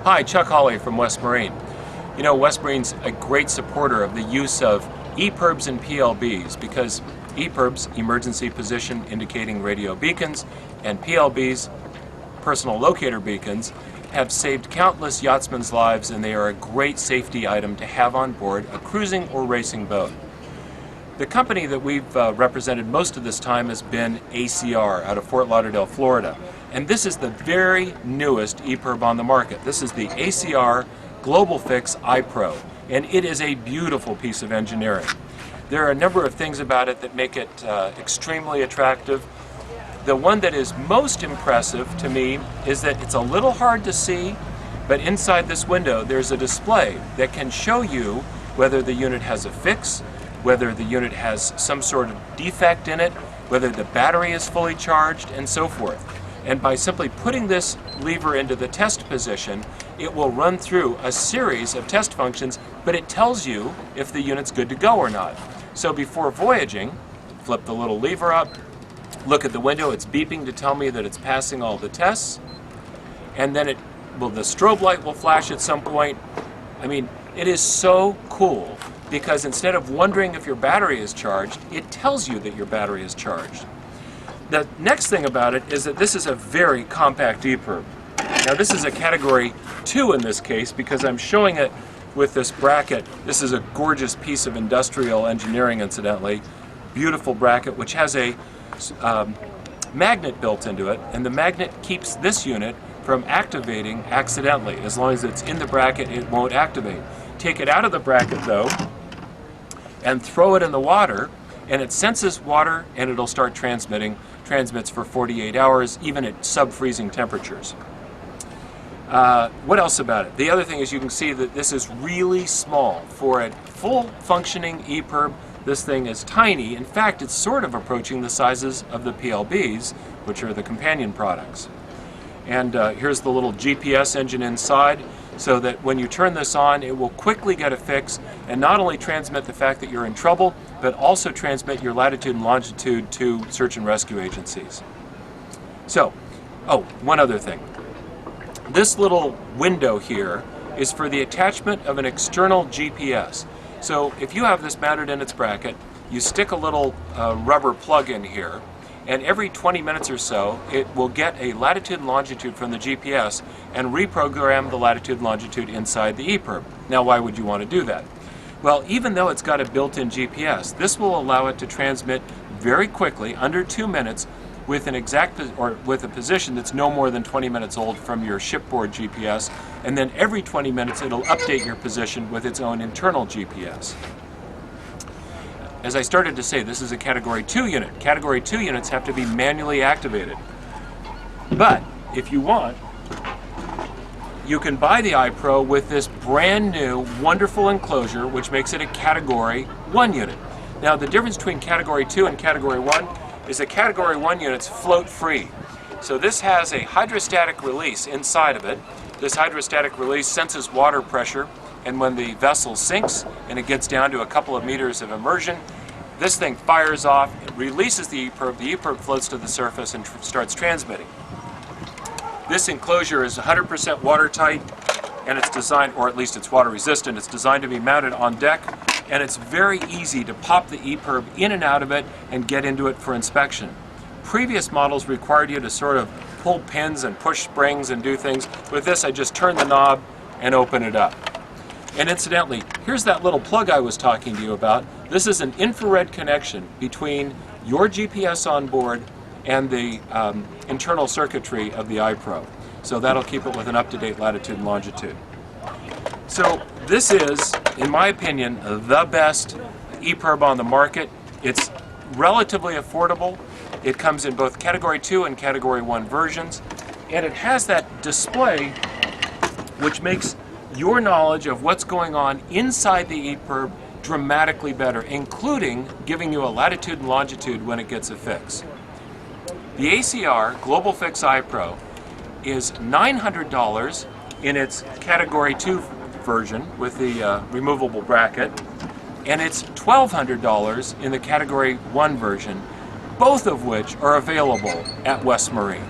Hi, Chuck Hawley from West Marine. You know, West Marine's a great supporter of the use of EPIRBs and PLBs because EPIRBs, Emergency Position Indicating Radio Beacons, and PLBs, Personal Locator Beacons, have saved countless yachtsmen's lives, and they are a great safety item to have on board a cruising or racing boat. The company that we've represented most of this time has been ACR out of Fort Lauderdale, Florida. And this is the very newest EPIRB on the market. This is the ACR GlobalFix iPro, and it is a beautiful piece of engineering. There are a number of things about it that make it extremely attractive. The one that is most impressive to me is that it's a little hard to see, but inside this window there's a display that can show you whether the unit has a fix, whether the unit has some sort of defect in it, whether the battery is fully charged, and so forth. And by simply putting this lever into the test position, it will run through a series of test functions, but it tells you if the unit's good to go or not. So before voyaging, flip the little lever up, look at the window, it's beeping to tell me that it's passing all the tests, and then the strobe light will flash at some point. I mean, it is so cool because instead of wondering if your battery is charged, it tells you that your battery is charged. The next thing about it is that this is a very compact EPIRB. Now this is a category 2 in this case because I'm showing it with this bracket. This is a gorgeous piece of industrial engineering, incidentally. Beautiful bracket which has a magnet built into it, and the magnet keeps this unit from activating accidentally. As long as it's in the bracket, it won't activate. Take it out of the bracket though and throw it in the water, and it senses water and it'll start transmits for 48 hours, even at sub-freezing temperatures. What else about it? The other thing is you can see that this is really small. For a full functioning EPIRB, this thing is tiny. In fact, it's sort of approaching the sizes of the PLBs, which are the companion products. And here's the little GPS engine inside, so that when you turn this on, it will quickly get a fix and not only transmit the fact that you're in trouble, but also transmit your latitude and longitude to search and rescue agencies. So, one other thing. This little window here is for the attachment of an external GPS. So if you have this mounted in its bracket, you stick a little rubber plug in here, and every 20 minutes or so it will get a latitude and longitude from the GPS and reprogram the latitude and longitude inside the EPIRB. Now why would you want to do that? Well, even though it's got a built-in GPS, this will allow it to transmit very quickly, under 2 minutes, with with a position that's no more than 20 minutes old from your shipboard GPS, and then every 20 minutes it'll update your position with its own internal GPS. As I started to say, this is a Category 2 unit. Category 2 units have to be manually activated. But if you want, you can buy the iPro with this brand new, wonderful enclosure, which makes it a Category 1 unit. Now, the difference between Category 2 and Category 1 is that Category 1 units float free. So this has a hydrostatic release inside of it. This hydrostatic release senses water pressure, and when the vessel sinks and it gets down to a couple of meters of immersion, this thing fires off, it releases the EPIRB floats to the surface and starts transmitting. This enclosure is 100% watertight, and it's designed, or at least it's water resistant, it's designed to be mounted on deck, and it's very easy to pop the EPIRB in and out of it and get into it for inspection. Previous models required you to sort of pull pins and push springs and do things. With this, I just turn the knob and open it up. And incidentally, here's that little plug I was talking to you about. This is an infrared connection between your GPS on board and the internal circuitry of the iPro. So that'll keep it with an up-to-date latitude and longitude. So this is, in my opinion, the best EPIRB on the market. It's relatively affordable. It comes in both Category 2 and Category 1 versions. And it has that display which makes your knowledge of what's going on inside the EPIRB dramatically better, including giving you a latitude and longitude when it gets a fix. The ACR GlobalFix iPro is $900 in its Category 2 version with the removable bracket, and it's $1,200 in the Category 1 version, both of which are available at West Marine.